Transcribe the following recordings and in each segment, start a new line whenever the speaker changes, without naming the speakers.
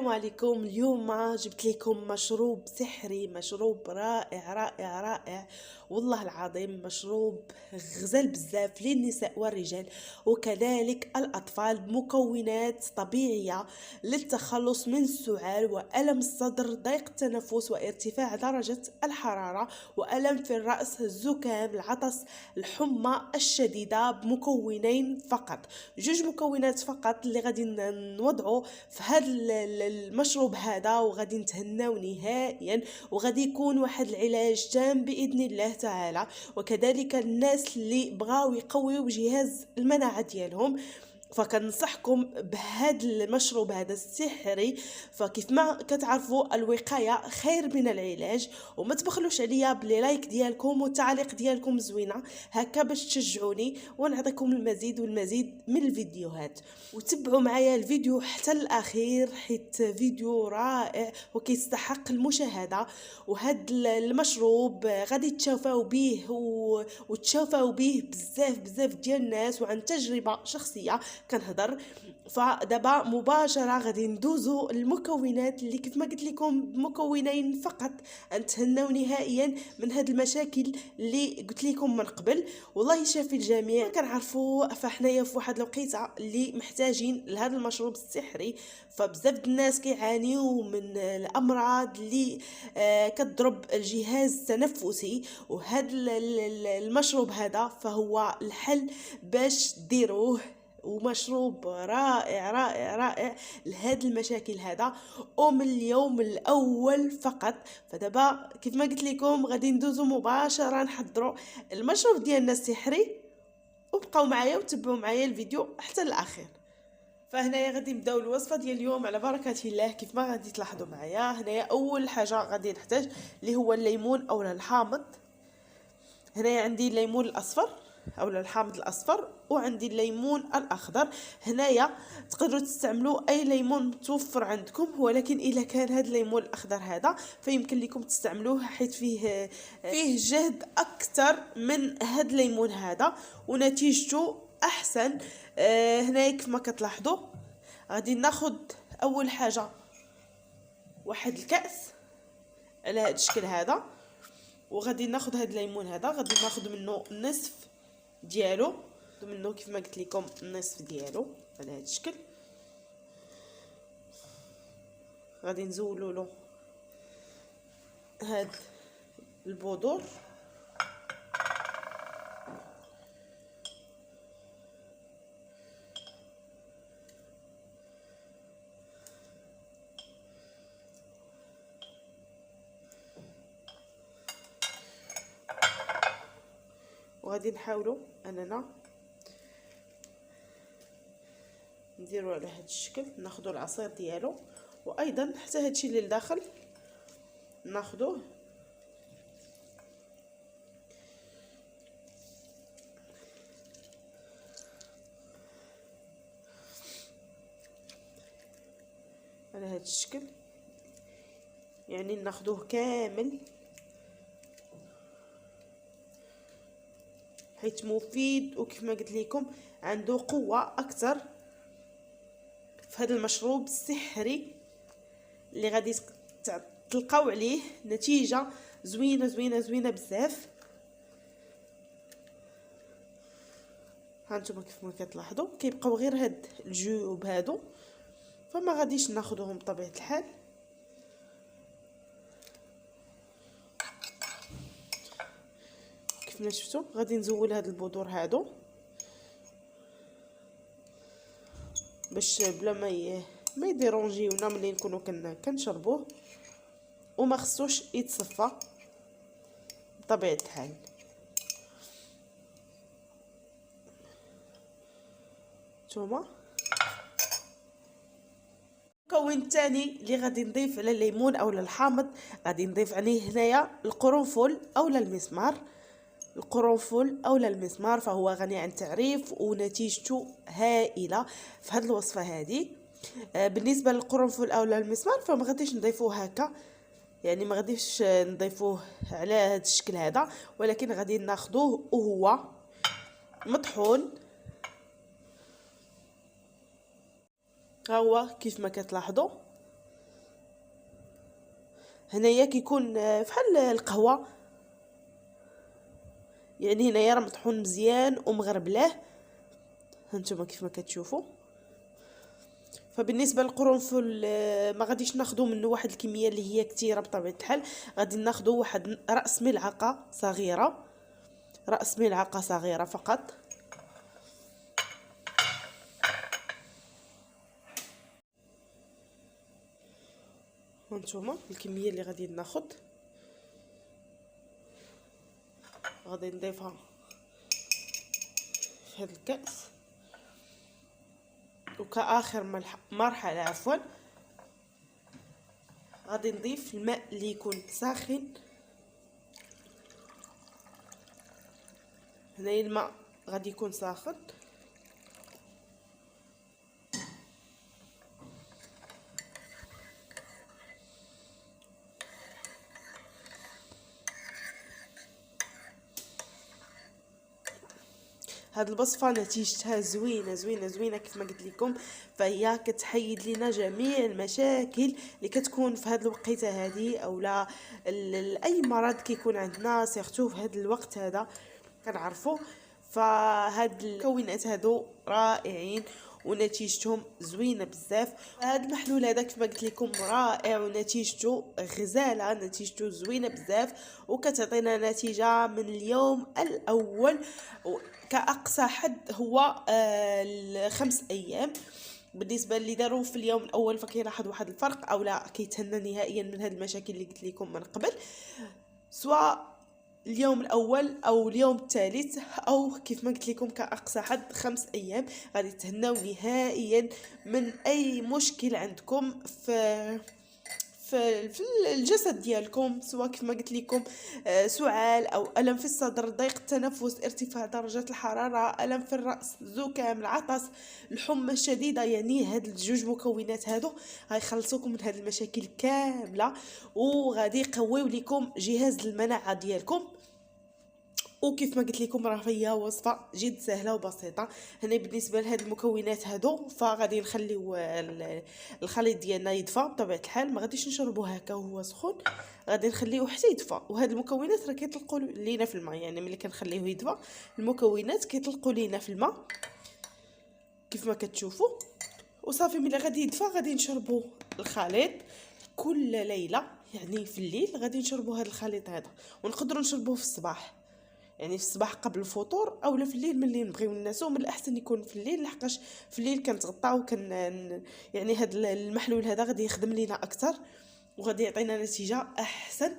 السلام عليكم. اليوم جبت لكم مشروب سحري، مشروب رائع رائع رائع والله العظيم. مشروب غزال بزاف للنساء والرجال وكذلك الأطفال، بمكونات طبيعية للتخلص من السعال وألم الصدر، ضيق التنفس وارتفاع درجة الحرارة وألم في الرأس، الزكام، العطس، الحمى الشديدة، بمكونين فقط، جوج مكونات فقط اللي غادي نوضعوا في هذا المشروب هذا، وغادي نتهناو نهائيا، وغادي يكون واحد العلاج تام باذن الله تعالى. وكذلك الناس اللي بغاو يقويو جهاز المناعه ديالهم، فكنصحكم بهذا المشروب هذا السحري. فكيف ما كتعرفوا الوقايه خير من العلاج، وما تبخلوش عليا بلي لايك ديالكم والتعليق ديالكم زوينه هكا باش تشجعوني ونعطيكم المزيد والمزيد من الفيديوهات. وتبعوا معايا الفيديو حتى الاخير حيت فيديو رائع وكيستحق المشاهده. وهذا المشروب غادي تشافاو به وتشافاو به بزاف بزاف ديال الناس، وعن تجربه شخصيه كنهضر. فدابا مباشره غادي ندوزو المكونات اللي كيف ما قلت لكم مكونين فقط، نتهناو نهائيا من هاد المشاكل اللي قلت لكم من قبل. والله يشافي الجميع. كنعرفوا فحنايا في واحد الوقيته اللي محتاجين لهذا المشروب السحري، فبزاف الناس كيعانيوا من الامراض اللي كتضرب الجهاز التنفسي، وهذا المشروب هذا فهو الحل باش ديروه، ومشروب رائع رائع رائع لهاد المشاكل هذا، ومن اليوم الاول فقط. فدابا كيف ما قلت لكم غادي ندوزو مباشره نحضروا المشروب ديالنا السحري، وبقاو معايا وتبعوا معايا الفيديو حتى الاخير. فهنايا غادي نبداو الوصفه ديال اليوم على بركه الله. كيف ما غادي تلاحظوا معايا، هنايا اول حاجه غادي نحتاج اللي هو الليمون اولا الحامض. هنايا عندي الليمون الاصفر اولا الحامض الاصفر، وعندي الليمون الاخضر. هنايا تقدروا تستعملوا اي ليمون متوفر عندكم، ولكن اذا كان هذا الليمون الاخضر هذا فيمكن لكم تستعملوه حيث فيه جهد اكثر من هذا الليمون هذا ونتيجته احسن. هنايا كيف ما كتلاحظوا غادي ناخذ اول حاجه واحد الكاس على هذا الشكل هذا، وغادي ناخذ هذا الليمون هذا غادي ناخذ منه النصف ديالو، منه كيف ما قلت لكم النصف ديالو على هذا الشكل. غادي نزولوا له هاد البودور، وغادي نحاولوا اننا نديروا على هذا الشكل. ناخذوا العصير ديالو، وايضا حتى هادشي اللي لداخل ناخذوه على هذا الشكل، يعني ناخذوه كامل حيت مفيد، وكيف ما قلت لكم عنده قوه اكثر في هذا المشروب السحري اللي غادي تلقاو عليه نتيجه زوينه زوينه زوينه بزاف. هانتوما كيف ما كتلاحظوا كيبقاو غير هاد الجيوب هادو، فما غاديش ناخذهم بطبيعه الحال. كيف ما شفتوا غادي نزول هاد البذور هادو باش بلا ما يديرونجيونا ملي نكونوا كنشربوه، وما خصوش يتصفى بطبيعه الحال. نتوما المكون الثاني اللي غادي نضيف على الليمون اولا الحامض، غادي نضيف عليه هنايا القرنفل اولا المسمار. القرنفل اولا المسمار فهو غني عن التعريف ونتيجته هائله في هذه الوصفه هذه. بالنسبه للقرنفل اولا المسمار فما غاديش نضيفوه هكا، يعني ما غاديش نضيفوه على هذا الشكل هذا، ولكن غادي ناخذوه وهو مطحون. ها هو كيف ما كتلاحظوا هنايا كيكون بحال القهوه، يعني هنايا راه مطحون مزيان ومغربلاه، هانتوما كيف ما كتشوفوا. فبالنسبه للقرنفل ما غاديش ناخذوا منه واحد الكميه اللي هي كثيره بطبيعه الحال، غادي ناخذوا واحد راس ملعقه صغيره، راس ملعقه صغيره فقط. هانتوما الكميه اللي غادي ناخذ، غادي نضيفها في هذا الكاس. وكآخر مرحله عفوا غادي نضيف الماء اللي يكون ساخن. هنايا الماء غادي يكون ساخن، هاد الوصفه نتيجتها زوينه زوينه زوينه كيف ما قلت لكم، فهي كتحيد لنا جميع المشاكل اللي كتكون في هاد الوقيته هذه، اولا اي مرض كيكون عندنا سيرتو في هاد الوقت هذا كنعرفوا. فهاد المكونات هادو رائعين ونتيجتهم زوينه بزاف. هذا المحلول هذا كما قلت لكم رائع ونتيجته غزاله، نتيجته زوينه بزاف وكتعطينا نتيجه من اليوم الاول. كأقصى حد هو 5 أيام. بالنسبه اللي داروا في اليوم الاول فكيلاحظ واحد الفرق او لا كيتهنى نهائيا من هاد المشاكل اللي قلت لكم من قبل، سواء اليوم الاول او اليوم الثالث او كيف ما قلت لكم كاقصى حد 5 ايام غادي تهناو نهائيا من اي مشكل عندكم في الجسد ديالكم، سواء كيف ما قلت لكم سعال او الم في الصدر، ضيق التنفس، ارتفاع درجه الحراره، الم في الراس، زكام، العطس، الحمى الشديده. يعني هاد الجوج مكونات هادو غيخلصوكم من هاد المشاكل كامله وغادي يقويو لكم جهاز المناعه ديالكم. وكيف ما قلت لكم راه هي وصفه جد سهله وبسيطه. هنا بالنسبه لهاد المكونات هادو فغادي نخليو الخليط ديالنا يدفى بطبيعه الحال، ما غاديش نشربوه هكا وهو سخون، غادي نخليوه حتى يدفى. وهاد المكونات راه كيطلقوا لينا في الماء، يعني ملي كنخليوه يدفى المكونات كيطلقوا لينا في الماء كيف ما كتشوفوا. وصافي ملي غادي يدفى غادي نشربوا الخليط كل ليله، يعني في الليل غادي نشربوا هذا الخليط هذا، ونقدروا نشربوه في الصباح، يعني في الصباح قبل الفطور اولا في الليل ملي نبغيو ننعسو. من الاحسن يكون في الليل لحقاش في الليل كنتغطاو يعني هذا المحلول هذا غادي يخدم لينا اكثر وغادي يعطينا نتيجه احسن.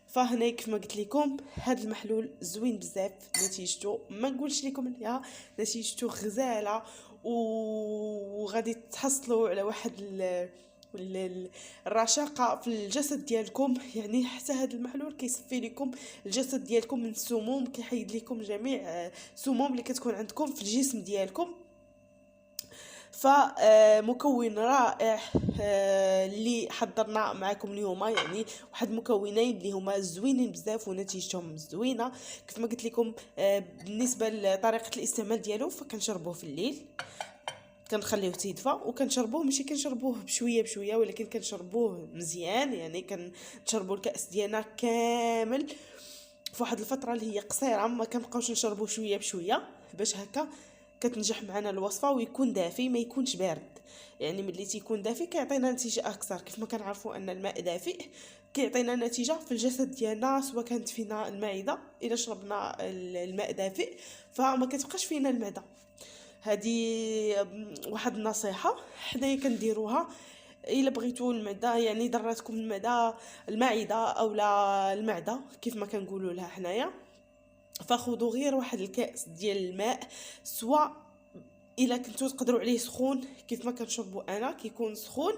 فهنا كيف ما قلت لكم هذا المحلول زوين بزاف، نتيجته ما نقولش لكم عليها، نتيجته غزاله وغادي تحصلوا على واحد الرشاقه في الجسد ديالكم. يعني حتى هذا المحلول كيصفي لكم الجسد ديالكم من السموم، كيحيد لكم جميع السموم اللي كتكون عندكم في الجسم ديالكم. فمكون رائع اللي حضرنا معكم اليوم، يعني واحد مكونين اللي هما زوينين بزاف ونتيجتهم زوينه. كيف ما قلت لكم بالنسبه لطريقه الاستعمال ديالو فكنشربوه في الليل، كنخليوه تيدفى وكنشربوه، ماشي كنشربوه بشويه بشويه ولكن كنشربوه مزيان، يعني كنشربوا الكاس ديالنا كامل في واحد الفتره اللي هي قصيره، ما كنبقاوش نشربوه شويه بشويه باش هكا كتنجح معنا الوصفه ويكون دافي ما يكونش بارد. يعني ملي تيكون دافي كيعطينا نتيجه اكثر. كيف ما كنعرفوا ان الماء دافئ كيعطينا نتيجه في الجسد ديالنا، سواء كانت فينا المعده الا شربنا الماء دافئ فما كتبقاش فينا المعده. هذه واحد النصيحه حنايا كنديروها الا بغيتوا المعده، يعني ضراتكم المعده اولا المعده كيف ما كنقولوا لها حنايا، فخذوا غير واحد الكاس ديال الماء، سواء الا كنتو تقدروا عليه سخون كيف ما كنشربوا انا كيكون سخون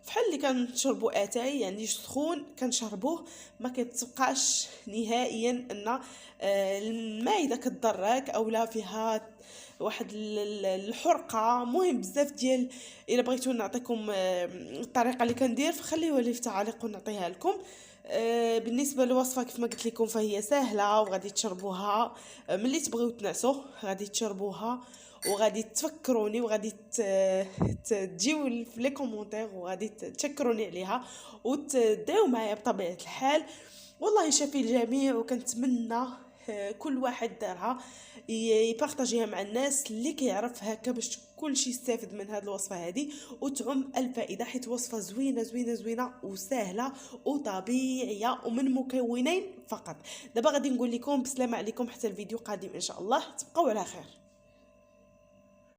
فحال اللي كنشربوا اتاي، يعني سخون كنشربوه ما كتبقاش نهائيا ان المعده كتضرك اولا فيها واحد الحرقه. مهم بزاف ديال الا بغيتو نعطيكم الطريقه اللي كندير فخليوها لي في التعليق ونعطيها لكم. بالنسبه للوصفه كيف ما قلت لكم فهي سهله وغادي تشربوها ملي تبغيو تنعسوا، غادي تشربوها وغادي تفكروني وغادي تجيو في لي كومونتير وغادي تشكروني عليها وتدعيو معايا بطبيعه الحال. والله شافي الجميع، وكنتمنى كل واحد دارها يبارطاجيها مع الناس اللي كيعرف هكا باش كل شيء يستافد من هذه الوصفه هذه وتعم الفائده، حيت وصفه زوينه زوينه زوينه وسهله وطبيعيه ومن مكونين فقط. دابا غادي نقول لكم بسلامه عليكم حتى الفيديو قادم ان شاء الله، تبقوا على خير.